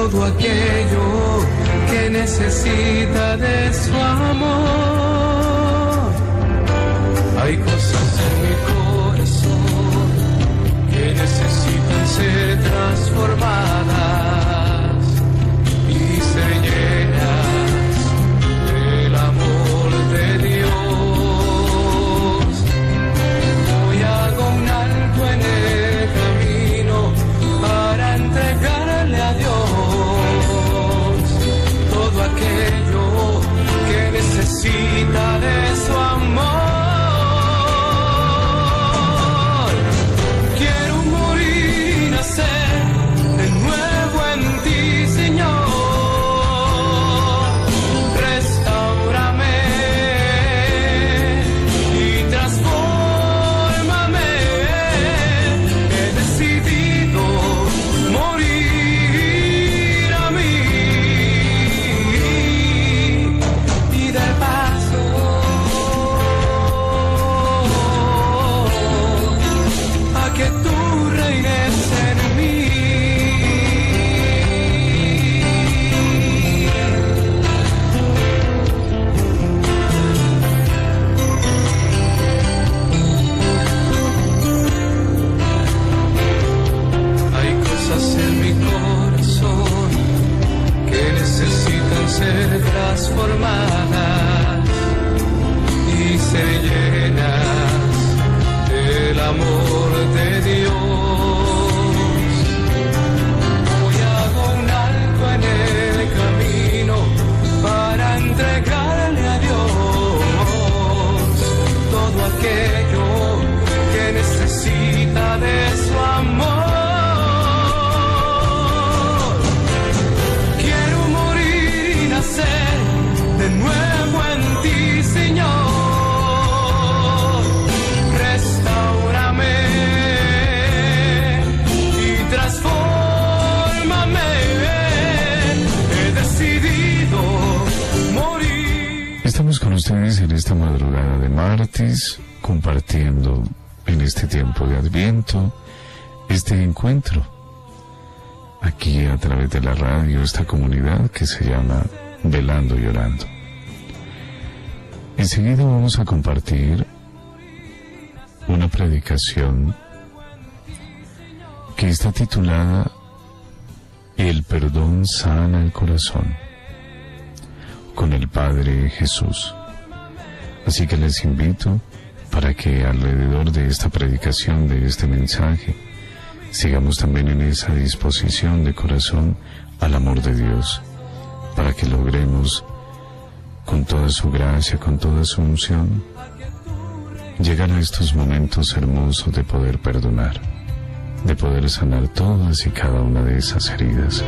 todo aquello que necesita de su amor. Hay cosas en mi corazón que necesitan ser transformadas y ser llenas del amor de Dios. Hoy hago un alto en el camino para entregarle a Dios todo aquello que necesita de su amor. Ser transformadas y ser llenas del amor de Dios. Hoy hago un alto en el camino para entregarle a Dios todo aquello que necesita de su amor. De nuevo en ti, Señor, restáurame y transfórmame. He decidido morir. Estamos con ustedes en esta madrugada de martes, compartiendo en este tiempo de Adviento este encuentro aquí a través de la radio, esta comunidad que se llama Velando y Orando. Enseguida vamos a compartir una predicación que está titulada El perdón sana el corazón, con el Padre Jesús. Así que les invito para que alrededor de esta predicación, de este mensaje, sigamos también en esa disposición de corazón al amor de Dios, para que logremos, con toda su gracia, con toda su unción, llegar a estos momentos hermosos de poder perdonar, de poder sanar todas y cada una de esas heridas.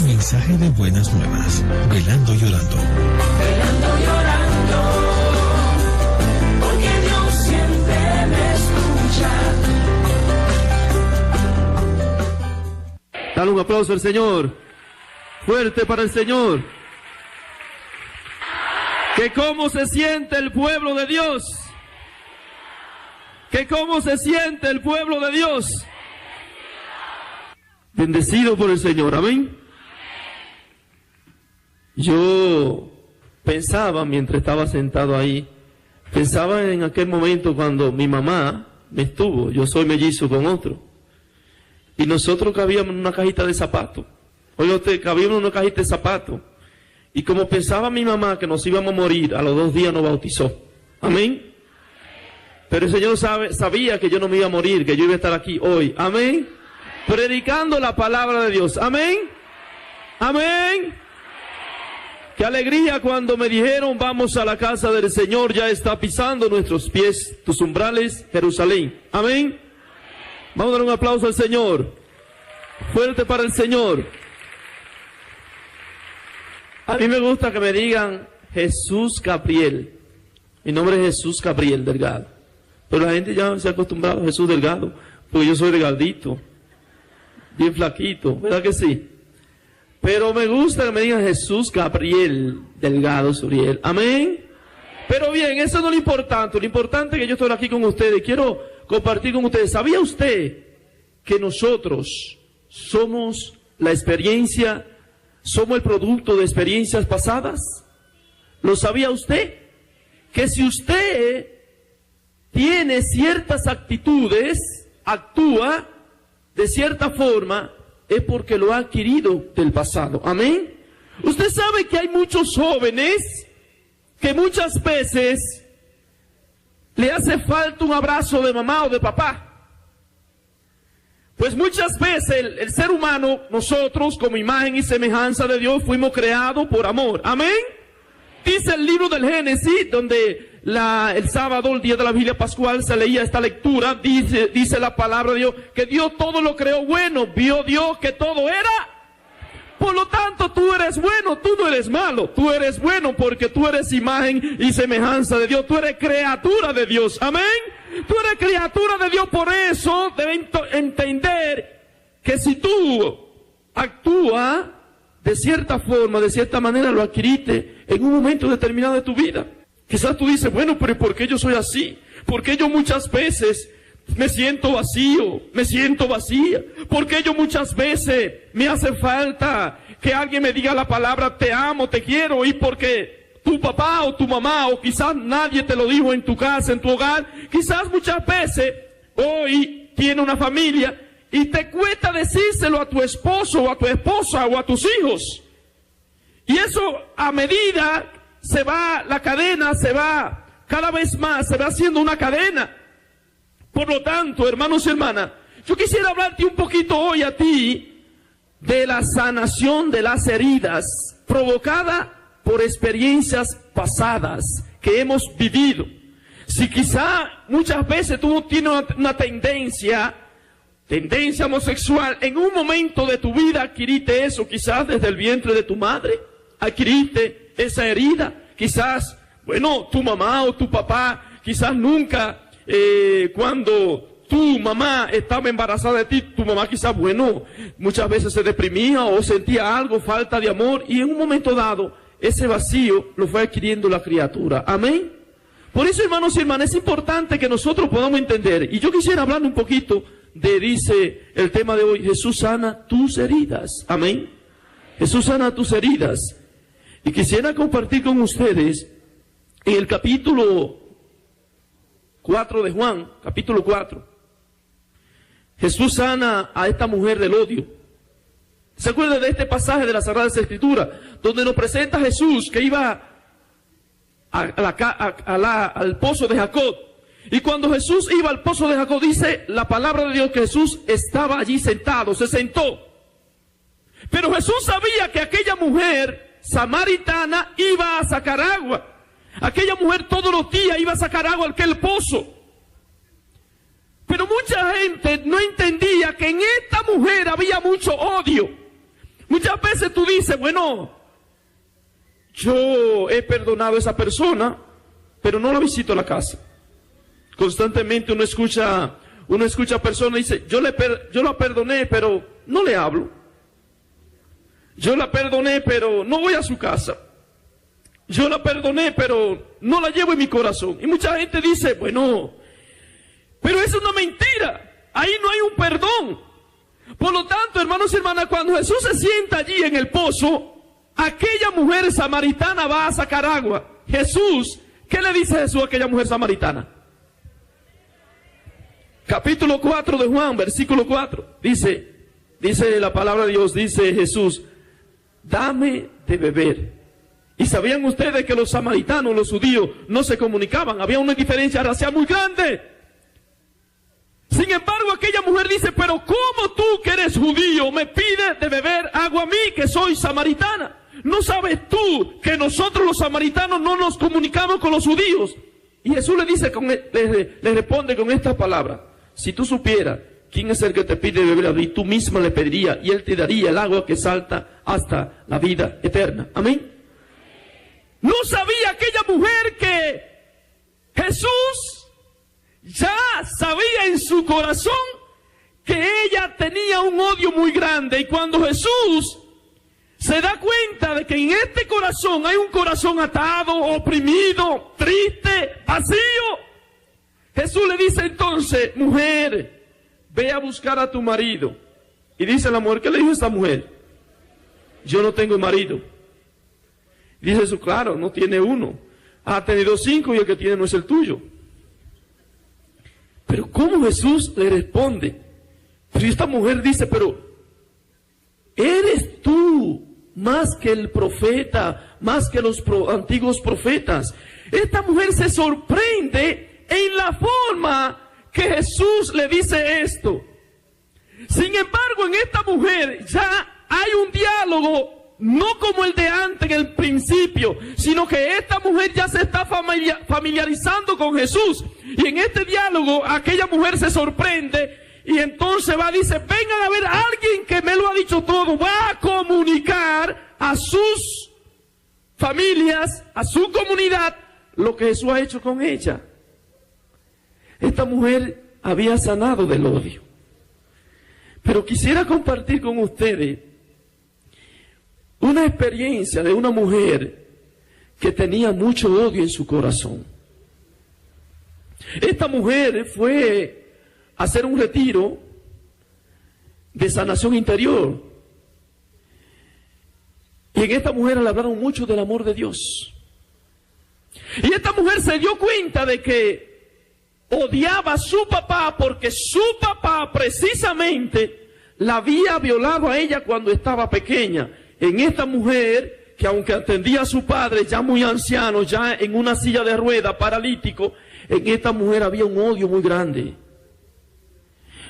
Mensaje de buenas nuevas. Velando y Orando. Velando y orando, porque Dios siempre me escucha. Dale un aplauso al Señor. Fuerte para el Señor. Que cómo se siente el pueblo de Dios. Que cómo se siente el pueblo de Dios. Bendecido por el Señor, amén. Yo pensaba, mientras estaba sentado ahí, pensaba en aquel momento cuando mi mamá me estuvo, yo soy mellizo con otro, y nosotros cabíamos en una cajita de zapatos, Oiga usted, cabía en una cajita de zapatos. Y como pensaba mi mamá que nos íbamos a morir, a los 2 días nos bautizó. Amén. Pero el Señor sabía que yo no me iba a morir, que yo iba a estar aquí hoy. Amén. Predicando la palabra de Dios. Amén. Amén. Qué alegría cuando me dijeron, vamos a la casa del Señor, ya está pisando nuestros pies, tus umbrales, Jerusalén. Amén. Vamos a dar un aplauso al Señor. Fuerte para el Señor. A mí me gusta que me digan Jesús Gabriel. Mi nombre es Jesús Gabriel Delgado. Pero la gente ya se ha acostumbrado a Jesús Delgado, porque yo soy delgadito, bien flaquito, ¿verdad que sí? Pero me gusta que me digan Jesús Gabriel Delgado Suriel. Amén. Pero bien, eso no es lo importante. Lo importante es que yo estoy aquí con ustedes. Quiero compartir con ustedes. ¿Sabía usted que nosotros somos la experiencia, somos el producto de experiencias pasadas? ¿Lo sabía usted? Que si usted tiene ciertas actitudes, actúa de cierta forma, es porque lo ha adquirido del pasado. Amén. Usted sabe que hay muchos jóvenes que muchas veces le hace falta un abrazo de mamá o de papá. Pues muchas veces el ser humano, nosotros como imagen y semejanza de Dios, fuimos creados por amor. Amén. Dice el libro del Génesis, donde el sábado, el día de la vigilia pascual, se leía esta lectura, dice la palabra de Dios, que Dios todo lo creó bueno, vio Dios que todo era. Por lo tanto, tú eres bueno, tú no eres malo, tú eres bueno porque tú eres imagen y semejanza de Dios, tú eres criatura de Dios, amén. Tú eres criatura de Dios, por eso debes entender que si tú actúas de cierta forma, de cierta manera, lo adquiriste en un momento determinado de tu vida. Quizás tú dices, bueno, pero ¿por qué yo soy así? ¿Por qué yo muchas veces me siento vacío, me siento vacía? ¿Por qué yo muchas veces me hace falta que alguien me diga la palabra te amo, te quiero? Y porque tu papá o tu mamá, o quizás nadie te lo dijo en tu casa, en tu hogar, quizás muchas veces hoy tiene una familia y te cuesta decírselo a tu esposo o a tu esposa o a tus hijos. Y eso a medida se va, la cadena se va cada vez más, se va haciendo una cadena. Por lo tanto, hermanos y hermanas, yo quisiera hablarte un poquito hoy a ti de la sanación de las heridas provocada por experiencias pasadas que hemos vivido. Si quizá muchas veces tú tienes una tendencia homosexual, en un momento de tu vida adquiriste eso, quizás desde el vientre de tu madre, adquiriste esa herida, quizás, bueno, tu mamá o tu papá, quizás nunca, cuando tu mamá estaba embarazada de ti, tu mamá quizás, bueno, muchas veces se deprimía o sentía algo, falta de amor, y en un momento dado, ese vacío lo fue adquiriendo la criatura. Amén. Por eso, hermanos y hermanas, es importante que nosotros podamos entender, y yo quisiera hablar un poquito dice el tema de hoy, Jesús sana tus heridas. Amén. Jesús sana tus heridas. Y quisiera compartir con ustedes en el capítulo 4 de Juan, capítulo 4. Jesús sana a esta mujer del odio. ¿Se acuerdan de este pasaje de las Sagradas Escrituras? Donde nos presenta a Jesús que iba al pozo de Jacob. Y cuando Jesús iba al pozo de Jacob, dice la palabra de Dios que Jesús estaba allí sentado, se sentó. Pero Jesús sabía que aquella mujer samaritana iba a sacar agua. Aquella mujer todos los días iba a sacar agua a aquel pozo. Pero mucha gente no entendía que en esta mujer había mucho odio. Muchas veces tú dices, bueno, yo he perdonado a esa persona, pero no la visito a la casa. Constantemente uno escucha a personas y dice, yo la perdoné, pero no le hablo. Yo la perdoné, pero no voy a su casa. Yo la perdoné, pero no la llevo en mi corazón. Y mucha gente dice, bueno, pero eso es una mentira. Ahí no hay un perdón. Por lo tanto, hermanos y hermanas, cuando Jesús se sienta allí en el pozo, aquella mujer samaritana va a sacar agua. Jesús, ¿qué le dice Jesús a aquella mujer samaritana? Capítulo 4 de Juan, versículo 4, dice, dice la palabra de Dios, dice Jesús, dame de beber. Y sabían ustedes que los samaritanos, los judíos, no se comunicaban, había una diferencia racial muy grande. Sin embargo, aquella mujer dice, pero ¿cómo tú que eres judío me pides de beber agua a mí que soy samaritana? ¿No sabes tú que nosotros los samaritanos no nos comunicamos con los judíos? Y Jesús le dice, le responde con esta palabra, si tú supieras quién es el que te pide beber a ti, tú misma le pedirías y él te daría el agua que salta hasta la vida eterna. Amén. ¿No sabía aquella mujer que Jesús ya sabía en su corazón que ella tenía un odio muy grande? Y cuando Jesús se da cuenta de que en este corazón hay un corazón atado, oprimido, triste, vacío, Jesús le dice entonces, mujer, ve a buscar a tu marido. Y dice la mujer, ¿qué le dijo esta mujer? Yo no tengo marido. Dice Jesús, claro, no tiene uno. Ha tenido 5 y el que tiene no es el tuyo. Pero ¿cómo Jesús le responde? Pero esta mujer dice, pero ¿eres tú más que el profeta, más que los antiguos profetas? Esta mujer se sorprende en la forma que Jesús le dice esto. Sin embargo, en esta mujer ya hay un diálogo, no como el de antes, en el principio, sino que esta mujer ya se está familiarizando con Jesús. Y en este diálogo, aquella mujer se sorprende y entonces va, dice, vengan a ver a alguien que me lo ha dicho todo, va a comunicar a sus familias, a su comunidad, lo que Jesús ha hecho con ella. Esta mujer había sanado del odio. Pero quisiera compartir con ustedes una experiencia de una mujer que tenía mucho odio en su corazón. Esta mujer fue a hacer un retiro de sanación interior. Y en esta mujer le hablaron mucho del amor de Dios. Y esta mujer se dio cuenta de que odiaba a su papá porque su papá precisamente la había violado a ella cuando estaba pequeña. En esta mujer, que aunque atendía a su padre ya muy anciano, ya en una silla de ruedas, paralítico, en esta mujer había un odio muy grande.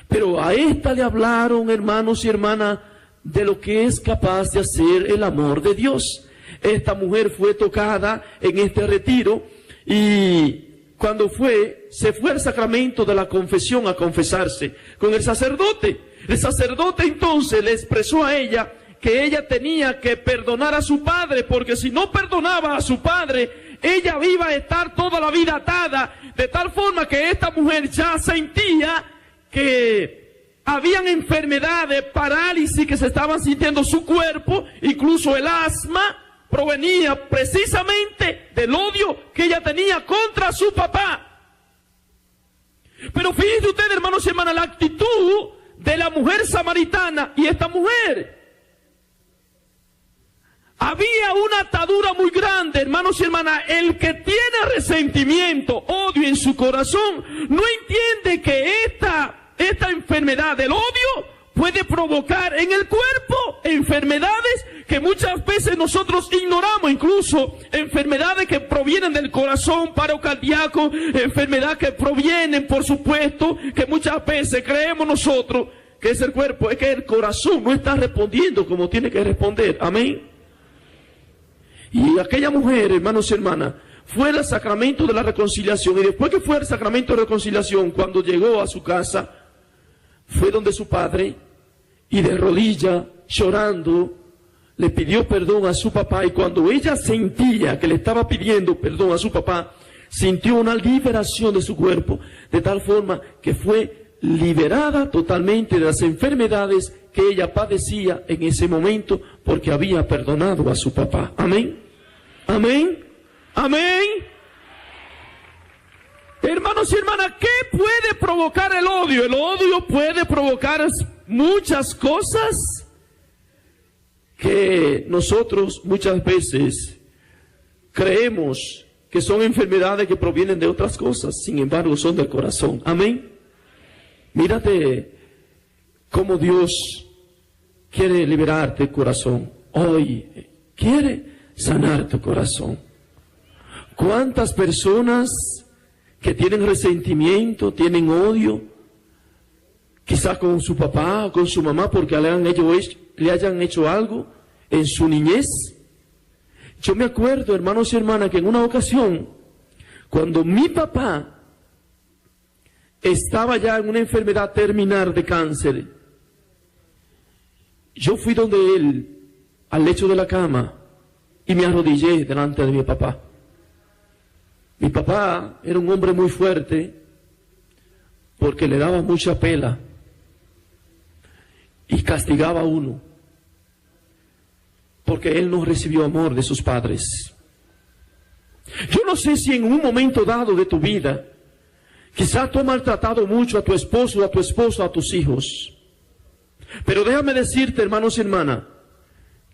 Pero a esta le hablaron, hermanos y hermanas, de lo que es capaz de hacer el amor de Dios. Esta mujer fue tocada en este retiro y cuando se fue al sacramento de la confesión a confesarse con el sacerdote. El sacerdote entonces le expresó a ella que ella tenía que perdonar a su padre, porque si no perdonaba a su padre, ella iba a estar toda la vida atada, de tal forma que esta mujer ya sentía que habían enfermedades, parálisis que se estaban sintiendo su cuerpo, incluso el asma provenía precisamente del odio que ella tenía contra su papá. Pero fíjense ustedes, hermanos y hermanas, la actitud de la mujer samaritana y esta mujer. Había una atadura muy grande, hermanos y hermanas. El que tiene resentimiento, odio en su corazón, no entiende que esta enfermedad del odio puede provocar en el cuerpo enfermedades que muchas veces nosotros ignoramos, incluso enfermedades que provienen del corazón, paro cardíaco, enfermedades que provienen, por supuesto, que muchas veces creemos nosotros que es el cuerpo, es que el corazón no está respondiendo como tiene que responder. Amén. Y aquella mujer, hermanos y hermanas, fue al sacramento de la reconciliación, y después que fue al sacramento de reconciliación, cuando llegó a su casa, fue donde su padre, y de rodillas, llorando, le pidió perdón a su papá, y cuando ella sentía que le estaba pidiendo perdón a su papá, sintió una liberación de su cuerpo, de tal forma que fue liberada totalmente de las enfermedades que ella padecía en ese momento, porque había perdonado a su papá. Amén. Amén. Amén. Hermanos y hermanas, ¿qué puede provocar el odio? El odio puede provocar muchas cosas que nosotros muchas veces creemos que son enfermedades que provienen de otras cosas, sin embargo son del corazón. Amén. Mírate cómo Dios quiere liberarte el corazón. Hoy quiere sanar tu corazón. ¿Cuántas personas que tienen resentimiento, tienen odio, quizás con su papá o con su mamá porque le hayan hecho algo en su niñez? Yo me acuerdo, hermanos y hermanas, que en una ocasión, cuando mi papá estaba ya en una enfermedad terminal de cáncer, yo fui donde él, al lecho de la cama, y me arrodillé delante de mi papá. Mi papá era un hombre muy fuerte, porque le daba mucha pela, y castigaba a uno, porque él no recibió amor de sus padres. Yo no sé si en un momento dado de tu vida, quizás tú has maltratado mucho a tu esposo, a tu esposa, a tus hijos. Pero déjame decirte, hermanos y hermanas,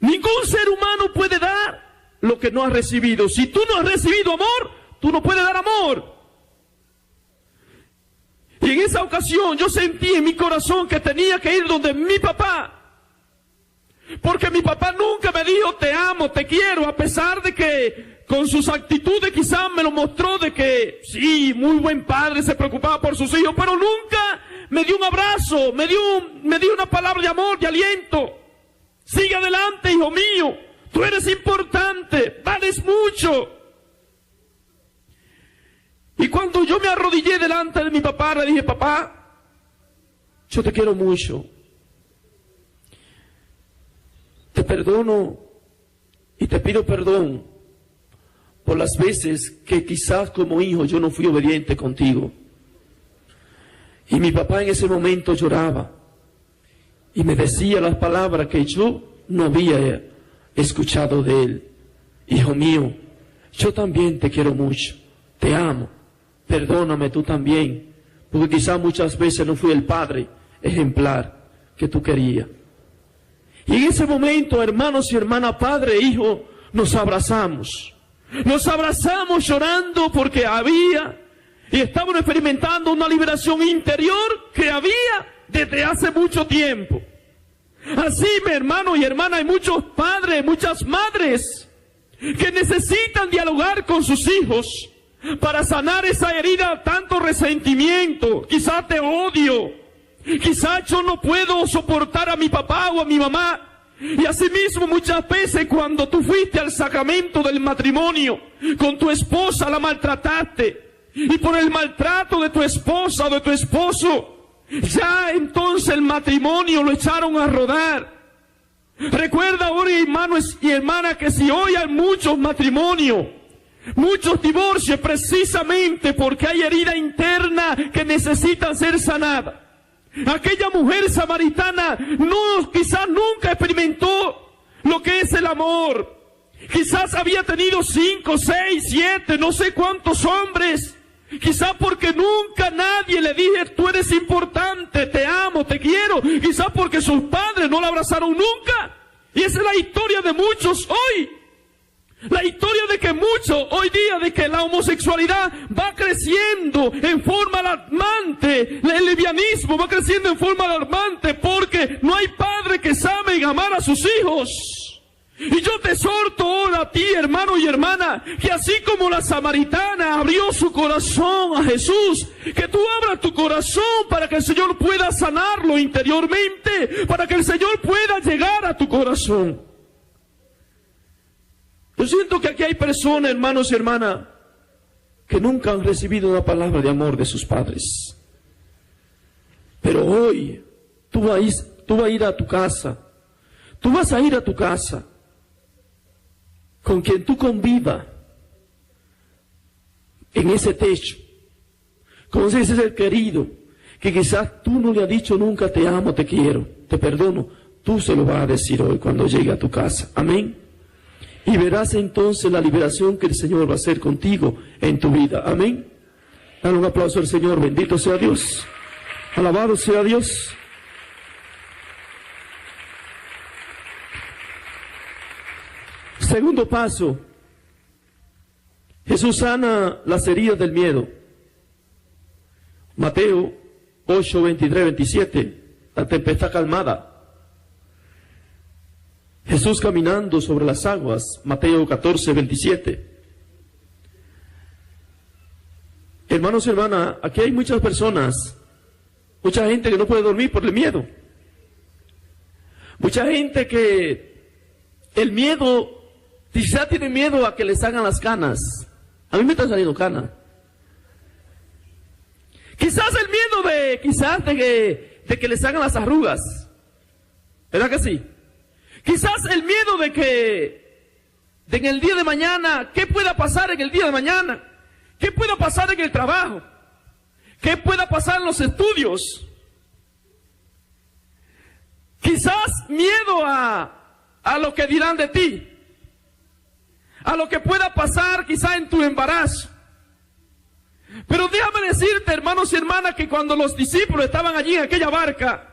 ningún ser humano puede dar lo que no ha recibido. Si tú no has recibido amor, tú no puedes dar amor. Y en esa ocasión yo sentí en mi corazón que tenía que ir donde mi papá. Porque mi papá nunca me dijo te amo, te quiero, a pesar de que con sus actitudes quizás me lo mostró de que sí, muy buen padre, se preocupaba por sus hijos, pero nunca me dio un abrazo, me dio una palabra de amor, de aliento. Sigue adelante, hijo mío, tú eres importante, vales mucho. Y cuando yo me arrodillé delante de mi papá, le dije, papá, yo te quiero mucho. Te perdono y te pido perdón por las veces que quizás como hijo yo no fui obediente contigo. Y mi papá en ese momento lloraba y me decía las palabras que yo no había escuchado de él. Hijo mío, yo también te quiero mucho, te amo, perdóname tú también, porque quizás muchas veces no fui el padre ejemplar que tú querías. Y en ese momento, hermanos y hermanas, padre e hijo, nos abrazamos llorando porque había y estábamos experimentando una liberación interior que había desde hace mucho tiempo. Así, mi hermano y hermana, hay muchos padres, muchas madres que necesitan dialogar con sus hijos para sanar esa herida, tanto resentimiento, quizás de odio. Quizás yo no puedo soportar a mi papá o a mi mamá. Y asimismo muchas veces cuando tú fuiste al sacramento del matrimonio con tu esposa la maltrataste. Y por el maltrato de tu esposa o de tu esposo, ya entonces el matrimonio lo echaron a rodar. Recuerda ahora, hermanos y hermanas, que si hoy hay muchos matrimonios, muchos divorcios, precisamente porque hay herida interna que necesitan ser sanadas. Aquella mujer samaritana quizás nunca experimentó lo que es el amor. Quizás había tenido 5, 6, 7, no sé cuántos hombres. Quizás porque nunca nadie le dije, tú eres importante, te amo, te quiero. Quizás porque sus padres no la abrazaron nunca. Y esa es la historia de muchos hoy. La historia de que muchos hoy día, de que la homosexualidad va creciendo en forma alarmante, el lesbianismo va creciendo en forma alarmante porque no hay padre que saben amar a sus hijos. Y yo te exhorto ahora a ti, hermano y hermana, que así como la samaritana abrió su corazón a Jesús, que tú abras tu corazón para que el Señor pueda sanarlo interiormente, para que el Señor pueda llegar a tu corazón. Yo siento que aquí hay personas, hermanos y hermanas, que nunca han recibido una palabra de amor de sus padres. Pero hoy tú vas a ir a tu casa, tú vas a ir a tu casa con quien tú convivas en ese techo, con ese ser querido, que quizás tú no le has dicho nunca te amo, te quiero, te perdono. Tú se lo vas a decir hoy cuando llegue a tu casa. Amén. Y verás entonces la liberación que el Señor va a hacer contigo en tu vida. Amén. Dale un aplauso al Señor. Bendito sea Dios. Alabado sea Dios. Segundo paso. Jesús sana las heridas del miedo. Mateo 8, 23, 27. La tempestad calmada. Jesús caminando sobre las aguas, Mateo 14, 27. Hermanos y hermanas, aquí hay muchas personas, mucha gente que no puede dormir por el miedo. Mucha gente que el miedo, quizá tiene miedo a que les hagan las canas. A mí me están saliendo canas. Quizás el miedo de que les hagan las arrugas. ¿Verdad que sí? Quizás el miedo de que en el día de mañana, ¿qué pueda pasar en el día de mañana? ¿Qué pueda pasar en el trabajo? ¿Qué pueda pasar en los estudios? Quizás miedo a lo que dirán de ti. A lo que pueda pasar quizá en tu embarazo. Pero déjame decirte, hermanos y hermanas, que cuando los discípulos estaban allí en aquella barca,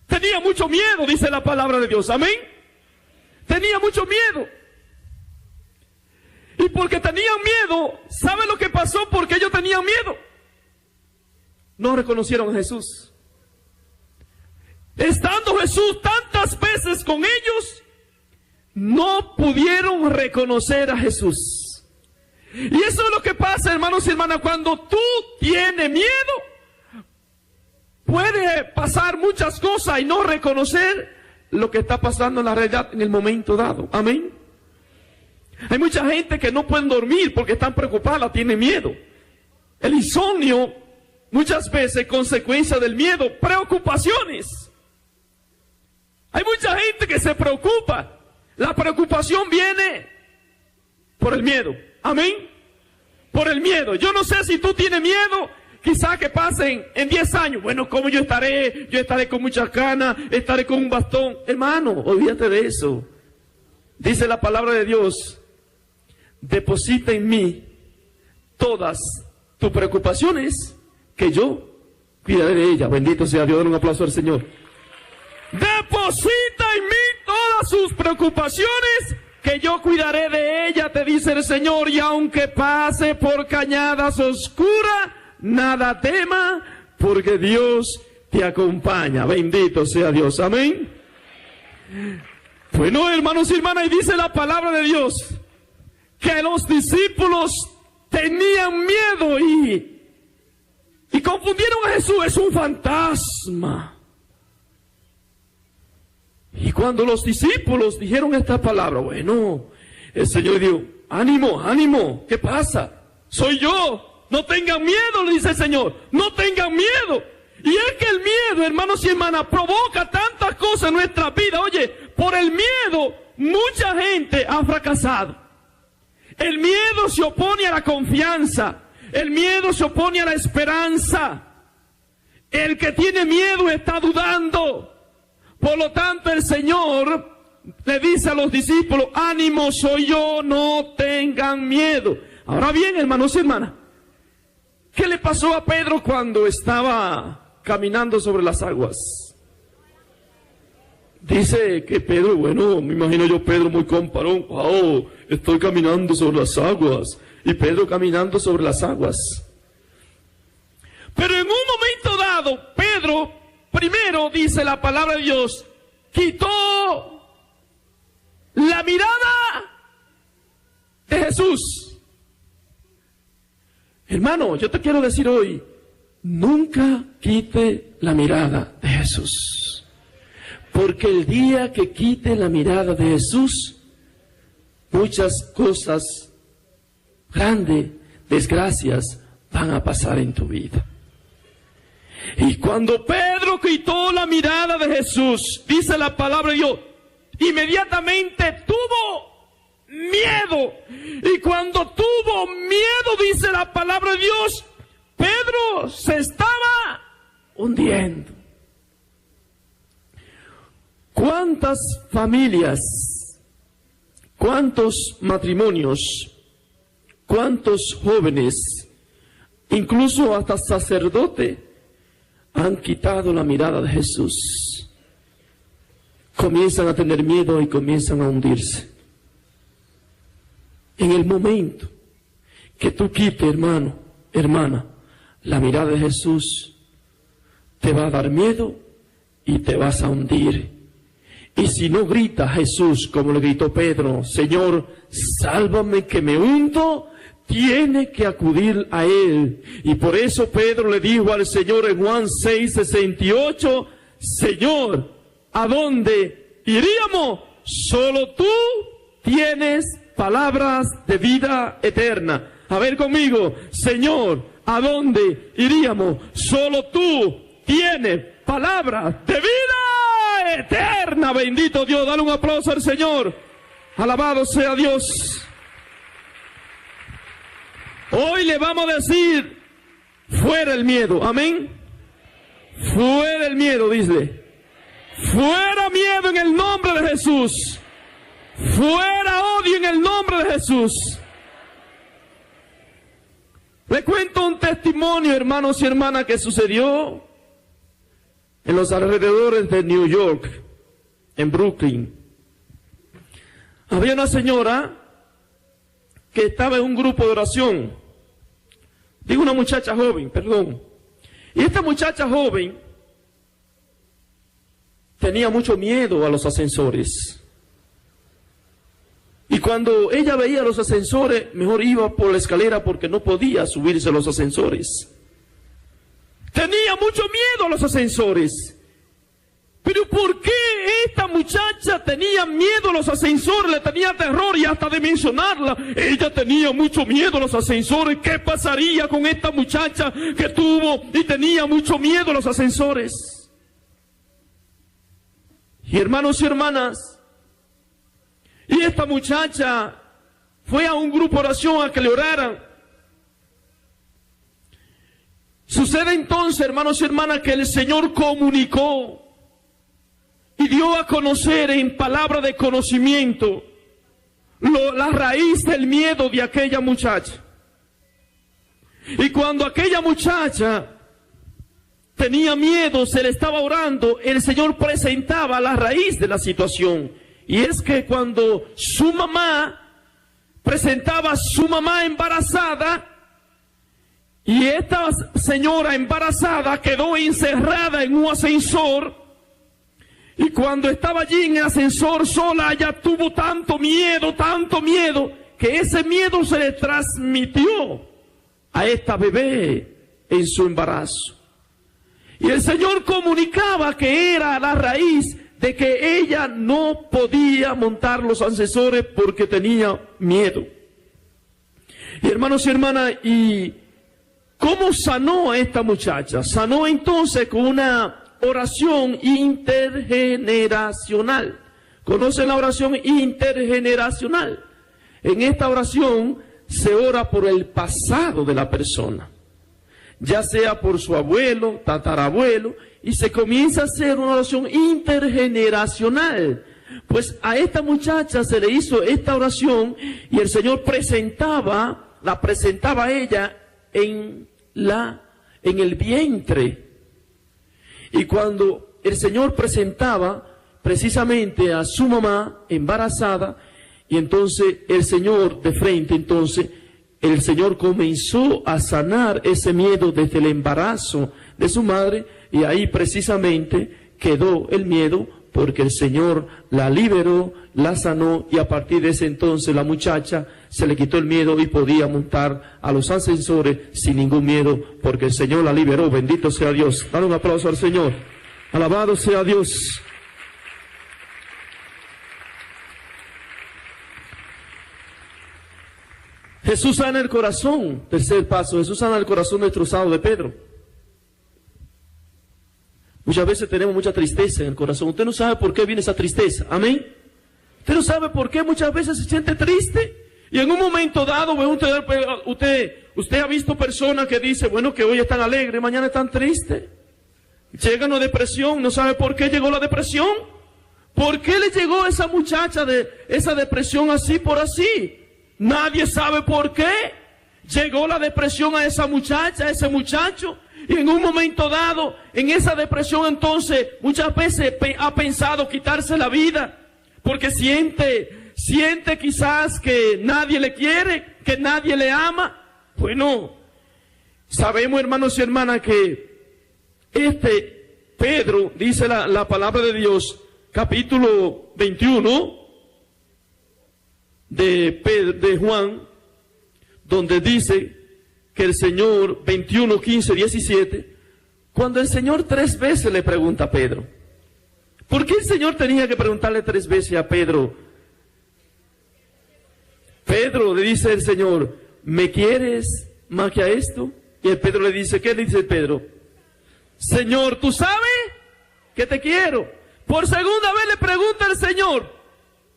tenía mucho miedo, dice la palabra de Dios. Amén. Tenía mucho miedo. Y porque tenían miedo, ¿sabe lo que pasó? Porque ellos tenían miedo. No reconocieron a Jesús. Estando Jesús tantas veces con ellos, no pudieron reconocer a Jesús. Y eso es lo que pasa, hermanos y hermanas, cuando tú tienes miedo. Puede pasar muchas cosas y no reconocer lo que está pasando en la realidad en el momento dado. Amén. Hay mucha gente que no pueden dormir porque están preocupadas, tienen miedo. El insomnio muchas veces es consecuencia del miedo, preocupaciones. Hay mucha gente que se preocupa. La preocupación viene por el miedo. Amén. Por el miedo. Yo no sé si tú tienes miedo. Quizás que pasen en 10 años. Bueno, ¿cómo yo estaré? Yo estaré con muchas canas, estaré con un bastón. Hermano, olvídate de eso. Dice la palabra de Dios: deposita en mí todas tus preocupaciones, que yo cuidaré de ellas. Bendito sea Dios. Dale un aplauso al Señor. Deposita en mí todas sus preocupaciones, que yo cuidaré de ella, te dice el Señor. Y aunque pase por cañadas oscuras, nada tema, porque Dios te acompaña. Bendito sea Dios. Amén. Bueno, hermanos y hermanas, y dice la palabra de Dios que los discípulos tenían miedo y confundieron a Jesús. Es un fantasma. Y cuando los discípulos dijeron esta palabra, bueno, el Señor dijo: ánimo, ánimo, ¿qué pasa? Soy yo, no tengan miedo, le dice el Señor, no tengan miedo. Y es que el miedo, hermanos y hermanas, provoca tantas cosas en nuestra vida. Oye, por el miedo mucha gente ha fracasado. El miedo se opone a la confianza, el miedo se opone a la esperanza. El que tiene miedo está dudando. Por lo tanto, el Señor le dice a los discípulos: ánimo, soy yo, no tengan miedo. Ahora bien, hermanos y hermanas, ¿qué le pasó a Pedro cuando estaba caminando sobre las aguas? Dice que Pedro, bueno, me imagino yo Pedro muy comparón. Wow, estoy caminando sobre las aguas. Y Pedro caminando sobre las aguas. Pero en un momento dado, Pedro, primero, dice la palabra de Dios, quitó la mirada de Jesús. Hermano, yo te quiero decir hoy, nunca quite la mirada de Jesús. Porque el día que quite la mirada de Jesús, muchas cosas grandes, desgracias, van a pasar en tu vida. Y cuando Pedro quitó la mirada de Jesús, dice la palabra de Dios, inmediatamente tuvo miedo. Y cuando tuvo miedo, dice la palabra de Dios, Pedro se estaba hundiendo. ¿Cuántas familias, cuántos matrimonios, cuántos jóvenes, incluso hasta sacerdotes, han quitado la mirada de Jesús? Comienzan a tener miedo y comienzan a hundirse. En el momento que tú quites, hermano, hermana, la mirada de Jesús, te va a dar miedo y te vas a hundir. Y si no grita a Jesús como le gritó Pedro, Señor, sálvame que me hundo, tiene que acudir a Él. Y por eso Pedro le dijo al Señor en Juan 6:68, Señor, ¿a dónde iríamos? Solo tú tienes palabras de vida eterna. A ver conmigo, Señor, ¿a dónde iríamos? Solo tú tienes palabras de vida eterna. Bendito Dios, dale un aplauso al Señor. Alabado sea Dios. Hoy le vamos a decir, fuera el miedo, amén. Fuera el miedo, dice. Fuera miedo en el nombre de Jesús. Fuera odio en el nombre de Jesús. Le cuento un testimonio, hermanos y hermanas, que sucedió en los alrededores de New York, en Brooklyn. Había una señora que estaba en un grupo de oración. Digo una muchacha joven, perdón. Y esta muchacha joven tenía mucho miedo a los ascensores. Y cuando ella veía los ascensores, mejor iba por la escalera porque no podía subirse a los ascensores. Tenía mucho miedo a los ascensores. Pero ¿por qué esta muchacha tenía miedo a los ascensores? Le tenía terror, y hasta de mencionarla, ella tenía mucho miedo a los ascensores. ¿Qué pasaría con esta muchacha que tuvo y tenía mucho miedo a los ascensores? Y hermanos y hermanas, y esta muchacha fue a un grupo de oración a que le oraran. Sucede entonces, hermanos y hermanas, que el Señor comunicó y dio a conocer en palabra de conocimiento la raíz del miedo de aquella muchacha. Y cuando aquella muchacha tenía miedo, se le estaba orando, el Señor presentaba la raíz de la situación. Y es que cuando su mamá presentaba a su mamá embarazada, y esta señora embarazada quedó encerrada en un ascensor, y cuando estaba allí en el ascensor sola, ella tuvo tanto miedo, que ese miedo se le transmitió a esta bebé en su embarazo. Y el Señor comunicaba que era la raíz de que ella no podía montar los ascensores porque tenía miedo. Y hermanos y hermanas, ¿y cómo sanó a esta muchacha? Sanó entonces con una oración intergeneracional. ¿Conocen la oración intergeneracional? En esta oración se ora por el pasado de la persona, ya sea por su abuelo, tatarabuelo, y se comienza a hacer una oración intergeneracional. Pues a esta muchacha se le hizo esta oración y el Señor la presentaba a ella en el vientre. Y cuando el Señor presentaba precisamente a su mamá embarazada, y entonces el Señor de frente, entonces el Señor comenzó a sanar ese miedo desde el embarazo de su madre, y ahí precisamente quedó el miedo porque el Señor la liberó, la sanó, y a partir de ese entonces la muchacha se le quitó el miedo y podía montar a los ascensores sin ningún miedo porque el Señor la liberó. Bendito sea Dios. Dale un aplauso al Señor. Alabado sea Dios. Jesús sana el corazón. Tercer paso, Jesús sana el corazón destrozado de Pedro. Muchas veces tenemos mucha tristeza en el corazón. Usted no sabe por qué viene esa tristeza. Amén. Usted no sabe por qué muchas veces se siente triste. Y en un momento dado, usted ha visto personas que dicen, bueno, que hoy están alegres, mañana están tristes. Llega una depresión, no sabe por qué llegó la depresión. ¿Por qué le llegó a esa muchacha esa depresión así por así? Nadie sabe por qué llegó la depresión a esa muchacha, a ese muchacho. Y en un momento dado, en esa depresión entonces, muchas veces ha pensado quitarse la vida. Porque siente quizás que nadie le quiere, que nadie le ama. Bueno, sabemos, hermanos y hermanas, que Pedro, dice la palabra de Dios, capítulo 21 de Juan, donde dice que el Señor, 21, 15, 17, cuando el Señor 3 veces le pregunta a Pedro, ¿por qué el Señor tenía que preguntarle 3 veces a Pedro? Pedro, le dice el Señor, ¿me quieres más que a esto? Y el Pedro le dice, ¿qué le dice Pedro? Señor, ¿tú sabes que te quiero? Por segunda vez le pregunta el Señor,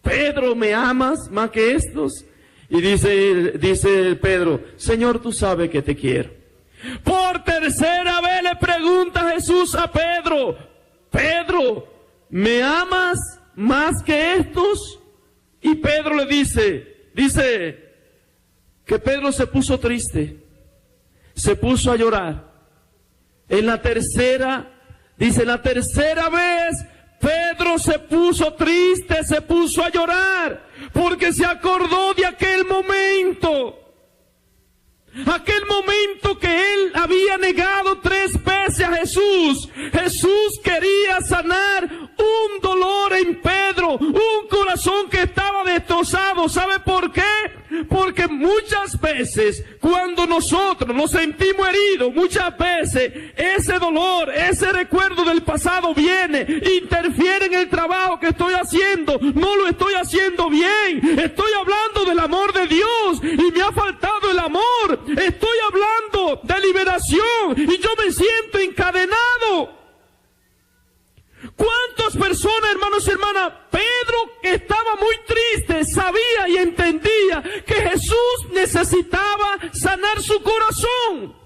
Pedro, ¿me amas más que estos? Y dice Pedro, Señor, tú sabes que te quiero. Por tercera vez le pregunta Jesús a Pedro, Pedro, ¿me amas más que estos? Y Pedro le dice que Pedro se puso triste, se puso a llorar. En la tercera vez, Pedro se puso triste, se puso a llorar, porque se acordó de aquel momento que él había negado 3 veces a Jesús. Jesús quería sanar un dolor en Pedro, un corazón que estaba destrozado. ¿Sabe por qué? Porque muchas veces cuando nosotros nos sentimos heridos, muchas veces ese dolor, ese recuerdo del pasado viene, interfiere en el trabajo que estoy haciendo, no lo estoy haciendo bien, estoy hablando del amor de Dios y me ha faltado el amor, estoy hablando de liberación y yo me siento encadenado. ¿Cuántas personas, hermanos y hermanas? Pedro estaba muy triste, sabía y entendía que Jesús necesitaba sanar su corazón.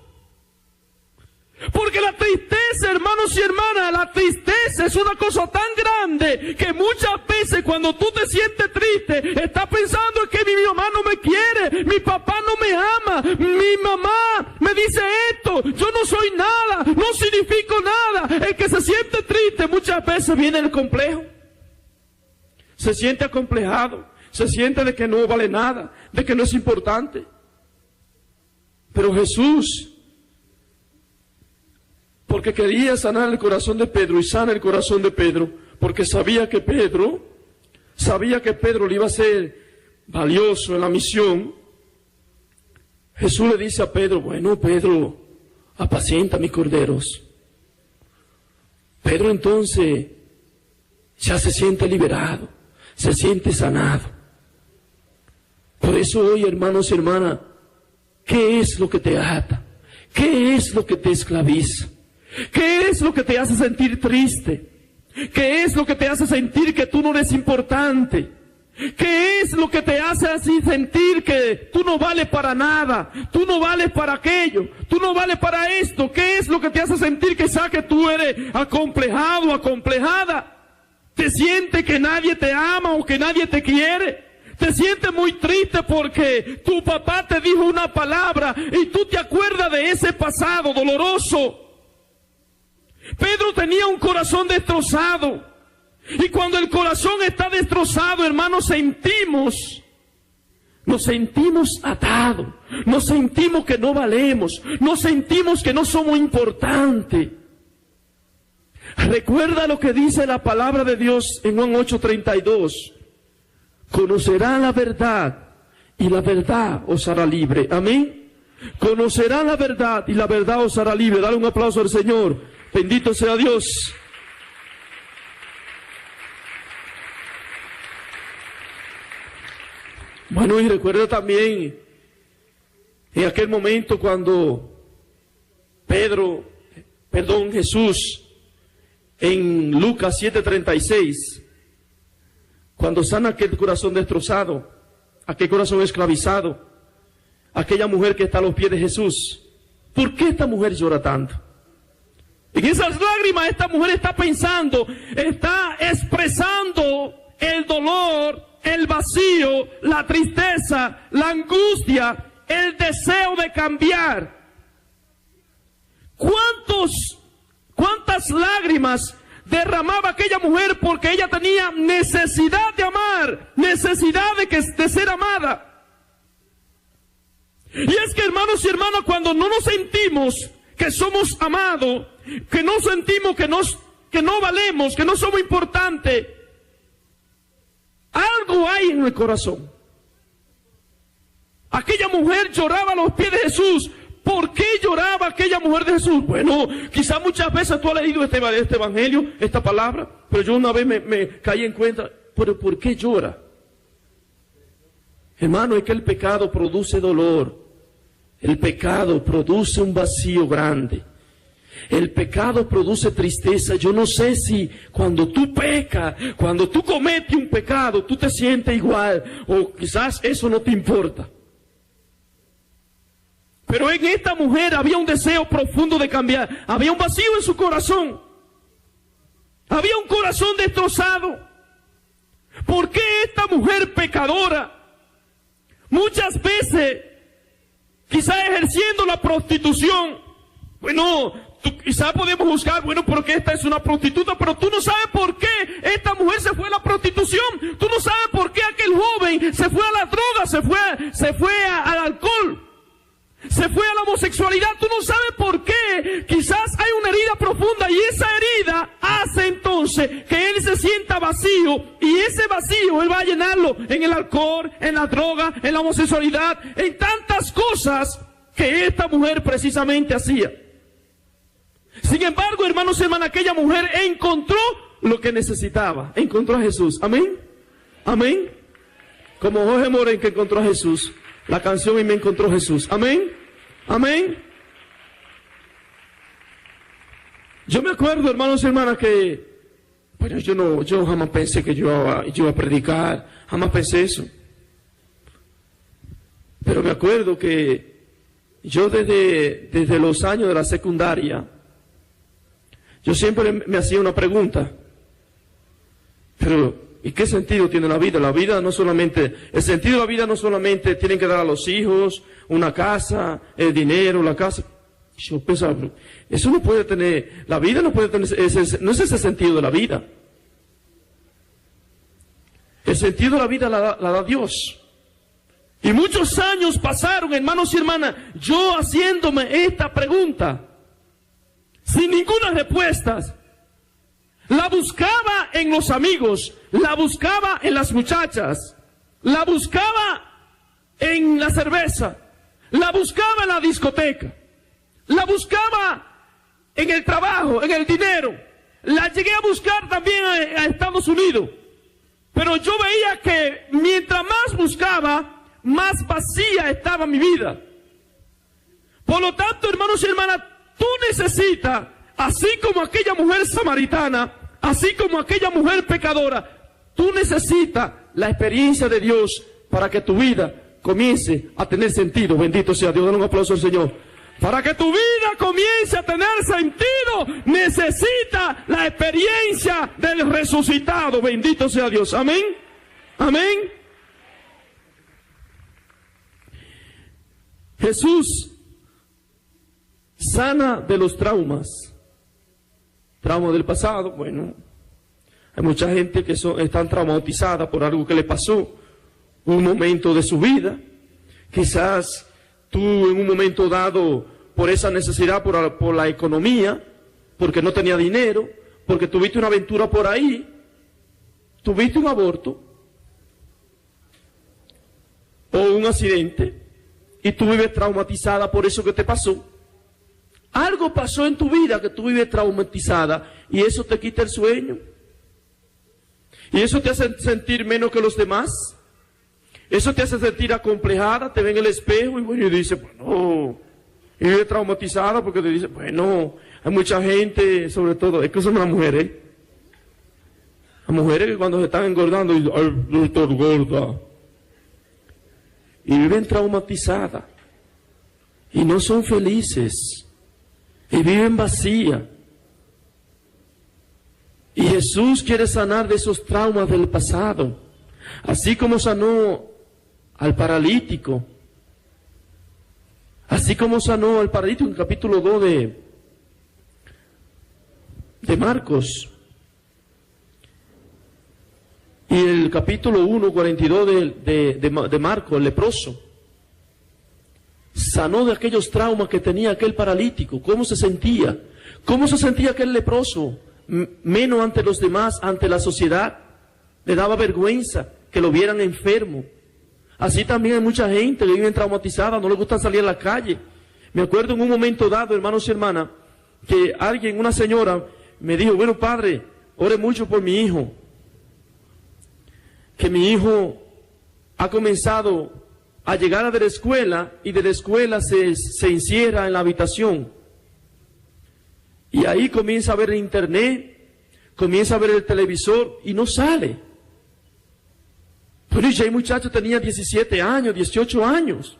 Porque la tristeza, hermanos y hermanas, la tristeza es una cosa tan grande que muchas veces cuando tú te sientes triste, estás pensando que mi mamá no me quiere, mi papá no me ama, mi mamá me dice esto, yo no soy nada, no significo nada. El que se siente triste muchas veces viene el complejo. Se siente acomplejado, se siente de que no vale nada, de que no es importante. Pero Jesús, porque quería sanar el corazón de Pedro y sana el corazón de Pedro, porque sabía que Pedro le iba a ser valioso en la misión. Jesús le dice a Pedro, bueno, Pedro, apacienta mis corderos. Pedro entonces ya se siente liberado, se siente sanado. Por eso hoy, hermanos y hermanas, ¿qué es lo que te ata? ¿Qué es lo que te esclaviza? ¿Qué es lo que te hace sentir triste? ¿Qué es lo que te hace sentir que tú no eres importante? ¿Qué es lo que te hace así sentir que tú no vales para nada? Tú no vales para aquello, tú no vales para esto. ¿Qué es lo que te hace sentir quizá que tú eres acomplejado, acomplejada? ¿Te sientes que nadie te ama o que nadie te quiere? ¿Te sientes muy triste porque tu papá te dijo una palabra y tú te acuerdas de ese pasado doloroso? Pedro tenía un corazón destrozado. Y cuando el corazón está destrozado, hermanos, nos sentimos atados. Nos sentimos que no valemos. Nos sentimos que no somos importantes. Recuerda lo que dice la palabra de Dios en Juan 8:32. Conocerán la verdad y la verdad os hará libre. Amén. Conocerán la verdad y la verdad os hará libre. Dale un aplauso al Señor. Bendito sea Dios. Bueno, y recuerda también en aquel momento cuando Jesús, en Lucas 7:36, cuando sana aquel corazón destrozado, aquel corazón esclavizado, aquella mujer que está a los pies de Jesús. ¿Por qué esta mujer llora tanto? En esas lágrimas esta mujer está pensando, está expresando el dolor, el vacío, la tristeza, la angustia, el deseo de cambiar. ¿Cuántas lágrimas derramaba aquella mujer porque ella tenía necesidad de amar, necesidad de ser amada? Y es que, hermanos y hermanas, cuando no nos sentimos que somos amados, que no sentimos que no valemos, que no somos importantes, Algo hay en el corazón. Aquella mujer lloraba a los pies de Jesús. ¿Por qué lloraba aquella mujer de Jesús? Bueno, quizás muchas veces tú has leído este evangelio, esta palabra, pero yo una vez me caí en cuenta, pero ¿por qué llora? Hermano, es que el pecado produce dolor. El pecado produce un vacío grande. El pecado produce tristeza. Yo no sé si cuando tú pecas, cuando tú cometes un pecado, tú te sientes igual, o quizás eso no te importa. Pero en esta mujer había un deseo profundo de cambiar. Había un vacío en su corazón. Había un corazón destrozado. ¿Por qué esta mujer pecadora, muchas veces, quizás ejerciendo la prostitución? Bueno, quizás podemos juzgar, bueno, porque esta es una prostituta, pero tú no sabes por qué esta mujer se fue a la prostitución. Tú no sabes por qué aquel joven se fue a la droga, se fue al alcohol. Se fue a la homosexualidad. Tú no sabes por qué. Quizás hay una herida profunda y esa herida hace entonces que él se sienta vacío, y ese vacío él va a llenarlo en el alcohol, en la droga, en la homosexualidad, en tantas cosas que esta mujer precisamente hacía. Sin embargo, hermanos y hermanas, aquella mujer encontró lo que necesitaba. Encontró a Jesús. Amén. Amén. Como Jorge Morén, que encontró a Jesús. La canción "Y me encontró Jesús". Amén. Amén. Yo me acuerdo, hermanos y hermanas, que bueno, yo jamás pensé que yo iba a predicar, jamás pensé eso. Pero me acuerdo que yo desde los años de la secundaria, yo siempre me hacía una pregunta. Pero ¿y qué sentido tiene la vida? La vida no solamente, el sentido de la vida no solamente tienen que dar a los hijos una casa, el dinero, la casa. Yo pensaba, eso no puede tener, la vida no puede tener, no es ese sentido de la vida. El sentido de la vida la da Dios. Y muchos años pasaron, hermanos y hermanas, yo haciéndome esta pregunta, sin ninguna respuesta. La buscaba en los amigos, la buscaba en las muchachas, la buscaba en la cerveza, la buscaba en la discoteca, la buscaba en el trabajo, en el dinero, la llegué a buscar también a Estados Unidos. Pero yo veía que mientras más buscaba, más vacía estaba mi vida. Por lo tanto, hermanos y hermanas, tú necesitas, así como aquella mujer samaritana, así como aquella mujer pecadora, tú necesitas la experiencia de Dios para que tu vida comience a tener sentido. Bendito sea Dios. Dale un aplauso al Señor. Para que tu vida comience a tener sentido, necesita la experiencia del resucitado. Bendito sea Dios. Amén. Amén. Jesús sana de los traumas. Trauma del pasado. Bueno, hay mucha gente que están traumatizadas por algo que le pasó, un momento de su vida. Quizás tú en un momento dado, por esa necesidad, por la economía, porque no tenía dinero, porque tuviste una aventura por ahí, tuviste un aborto o un accidente y tú vives traumatizada por eso que te pasó. Algo pasó en tu vida que tú vives traumatizada y eso te quita el sueño. Y eso te hace sentir menos que los demás. Eso te hace sentir acomplejada, te ve en el espejo y bueno, y dice, bueno, y vive traumatizada porque te dice, bueno, hay mucha gente, sobre todo, es que son las mujeres. Las mujeres que cuando se están engordando dicen, ay, yo estoy gorda. Y viven traumatizadas. Y no son felices. Y viven vacías. Y Jesús quiere sanar de esos traumas del pasado. Así como sanó al paralítico. Así como sanó al paralítico en el capítulo 2 de Marcos. Y el capítulo 1, 42 de Marcos, el leproso. Sanó de aquellos traumas que tenía aquel paralítico. ¿Cómo se sentía? ¿Cómo se sentía aquel leproso? Menos ante los demás, ante la sociedad. Le daba vergüenza que lo vieran enfermo. Así también hay mucha gente que vive traumatizada, no le gusta salir a la calle. Me acuerdo en un momento dado, hermanos y hermanas, que alguien, una señora, me dijo, bueno, padre, ore mucho por mi hijo. Que mi hijo ha comenzado a llegar de la escuela y de la escuela se encierra en la habitación. Y ahí comienza a ver el internet, comienza a ver el televisor y no sale. Pero ya el muchacho tenía 17 años, 18 años.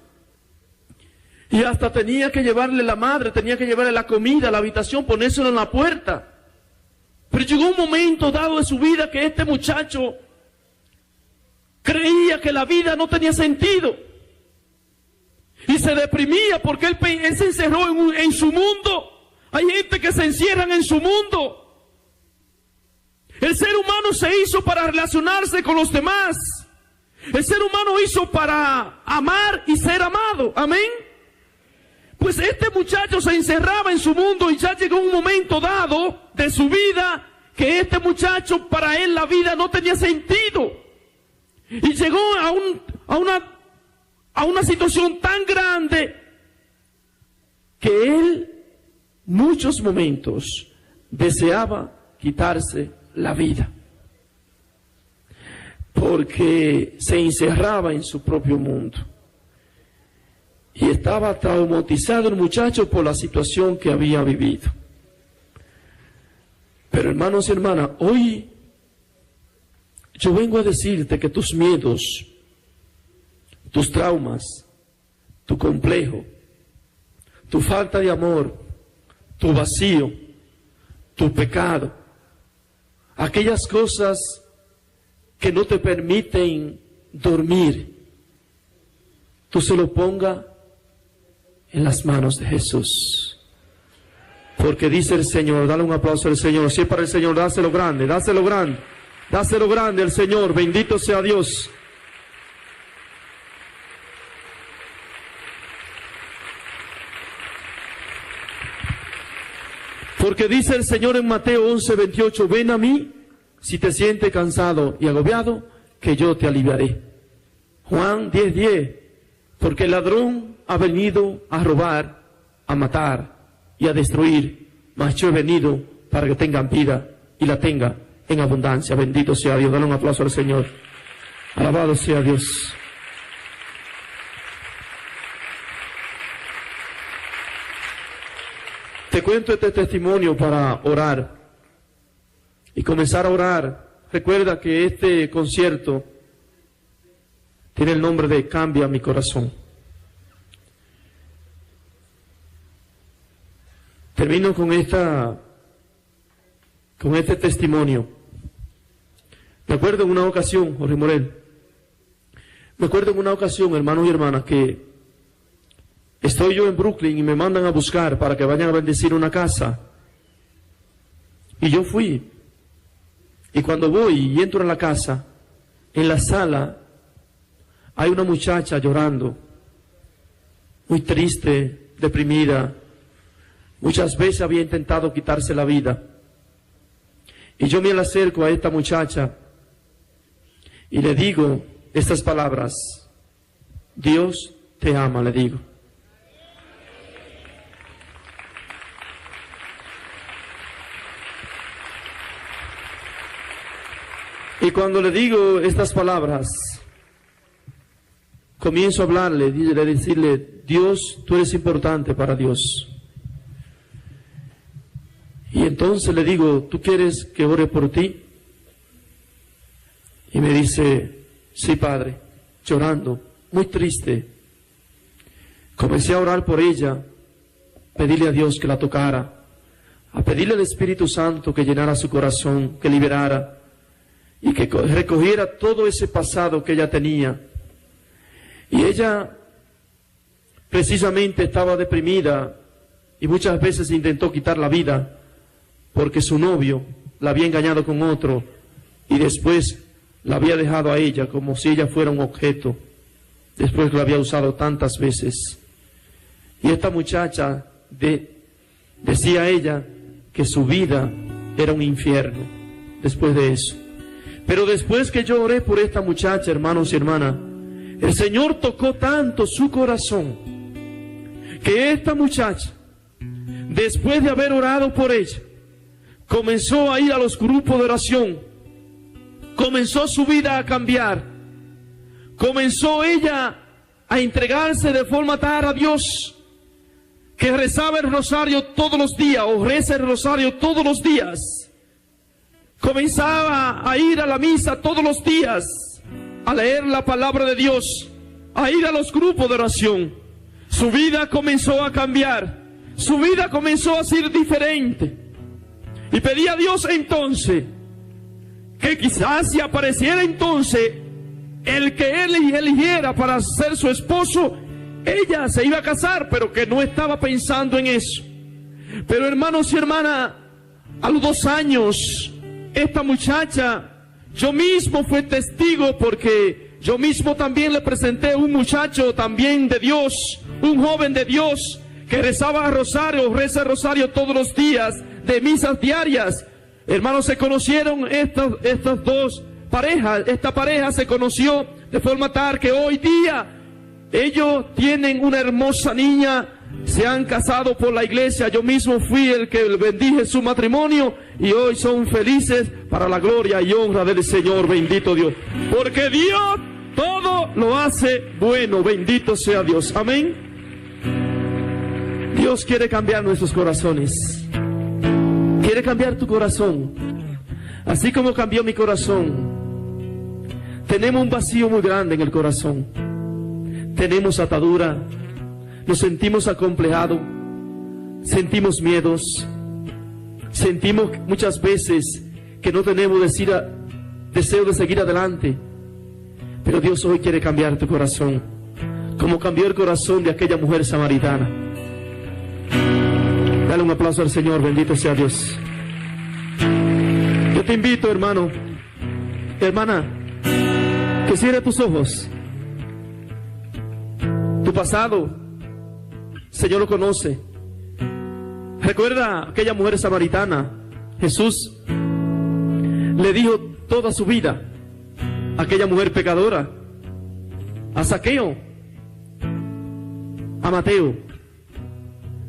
Y hasta tenía que llevarle la madre, tenía que llevarle la comida a la habitación, ponérselo en la puerta. Pero llegó un momento dado de su vida que este muchacho creía que la vida no tenía sentido. Y se deprimía porque él se encerró en su mundo. Hay gente que se encierran en su mundo. El ser humano se hizo para relacionarse con los demás. El ser humano hizo para amar y ser amado. Amén. Pues este muchacho se encerraba en su mundo y ya llegó un momento dado de su vida que este muchacho, para él la vida no tenía sentido. Y llegó a una situación tan grande que él muchos momentos deseaba quitarse la vida, porque se encerraba en su propio mundo. Y estaba traumatizado el muchacho por la situación que había vivido. Pero hermanos y hermanas, hoy yo vengo a decirte que tus miedos, tus traumas, tu complejo, tu falta de amor, tu vacío, tu pecado, aquellas cosas que no te permiten dormir, tú se lo pongas en las manos de Jesús. Porque dice el Señor, dale un aplauso al Señor, si es para el Señor, dáselo grande, dáselo grande, dáselo grande al Señor, bendito sea Dios. Porque dice el Señor en Mateo 11:28, ven a mí si te sientes cansado y agobiado, que yo te aliviaré. Juan 10:10, porque el ladrón ha venido a robar, a matar y a destruir, mas yo he venido para que tengan vida y la tengan en abundancia. Bendito sea Dios. Dale un aplauso al Señor. Alabado sea Dios. Te cuento este testimonio para orar y comenzar a orar. Recuerda que este concierto tiene el nombre de Cambia mi corazón. Termino con este testimonio. Me acuerdo en una ocasión, Jorge Morel, hermanos y hermanas, que estoy yo en Brooklyn y me mandan a buscar para que vayan a bendecir una casa. Y yo fui. Y cuando voy y entro en la casa, en la sala hay una muchacha llorando, muy triste, deprimida. Muchas veces había intentado quitarse la vida. Y yo me le acerco a esta muchacha y le digo estas palabras. Dios te ama, le digo. Y cuando le digo estas palabras, comienzo a hablarle, a decirle, Dios, tú eres importante para Dios. Y entonces le digo, ¿tú quieres que ore por ti? Y me dice, sí, Padre, llorando, muy triste. Comencé a orar por ella, pedirle a Dios que la tocara, a pedirle al Espíritu Santo que llenara su corazón, que liberara y que recogiera todo ese pasado que ella tenía. Y ella precisamente estaba deprimida y muchas veces intentó quitar la vida porque su novio la había engañado con otro y después la había dejado a ella como si ella fuera un objeto, después que la había usado tantas veces. Y esta muchacha decía a ella que su vida era un infierno después de eso. Pero después que yo oré por esta muchacha, hermanos y hermanas, el Señor tocó tanto su corazón, que esta muchacha, después de haber orado por ella, comenzó a ir a los grupos de oración, comenzó su vida a cambiar, comenzó ella a entregarse de forma tal a Dios, que rezaba el rosario todos los días, o reza el rosario todos los días, comenzaba a ir a la misa todos los días, a leer la palabra de Dios, a ir a los grupos de oración. Su vida comenzó a cambiar, su vida comenzó a ser diferente. Y pedía a Dios entonces que quizás si apareciera entonces el que él eligiera para ser su esposo, ella se iba a casar, pero que no estaba pensando en eso. Pero hermanos y hermanas, a los 2 años, esta muchacha, yo mismo fui testigo, porque yo mismo también le presenté un muchacho también de Dios, un joven de Dios, que rezaba rosario, reza el rosario todos los días, de misas diarias. Hermanos, se conocieron estas dos parejas. Esta pareja se conoció de forma tal que hoy día ellos tienen una hermosa niña, se han casado por la iglesia. Yo mismo fui el que bendije su matrimonio y hoy son felices para la gloria y honra del Señor. Bendito Dios, porque Dios todo lo hace bueno. Bendito sea Dios. Amén. Dios quiere cambiar nuestros corazones, quiere cambiar tu corazón, así como cambió mi corazón. Tenemos un vacío muy grande en el corazón, tenemos atadura, nos sentimos acomplejados, sentimos miedos, sentimos muchas veces que no tenemos deseo de seguir adelante. Pero Dios hoy quiere cambiar tu corazón, como cambió el corazón de aquella mujer samaritana. Dale un aplauso al Señor, bendito sea Dios. Yo te invito, hermano, hermana, que cierre tus ojos. Tu pasado, el Señor lo conoce. Recuerda aquella mujer samaritana. Jesús le dijo toda su vida a aquella mujer pecadora, a Zaqueo, a Mateo.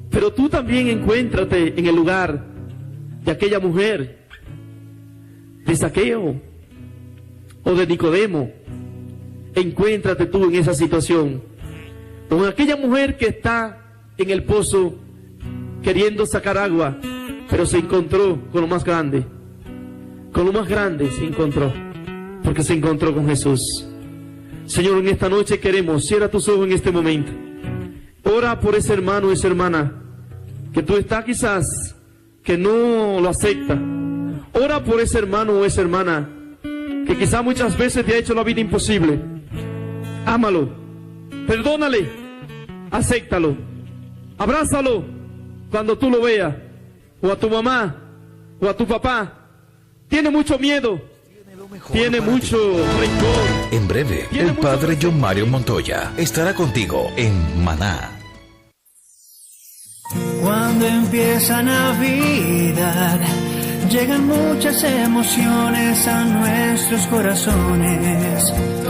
Pero tú también encuéntrate en el lugar de aquella mujer, de Zaqueo o de Nicodemo. Encuéntrate tú en esa situación, con aquella mujer que está en el pozo queriendo sacar agua, pero se encontró con lo más grande. Con lo más grande se encontró, porque se encontró con Jesús. Señor, en esta noche queremos, cierra tus ojos en este momento. Ora por ese hermano, esa hermana, que tú estás quizás, que no lo acepta. Ora por ese hermano o esa hermana, que quizás muchas veces te ha hecho la vida imposible. Ámalo, perdónale, acéptalo, abrázalo cuando tú lo veas, o a tu mamá, o a tu papá. Tiene mucho miedo, tiene mucho rencor. En breve, el padre John Mario Montoya estará contigo en Maná. Cuando empieza Navidad, llegan muchas emociones a nuestros corazones.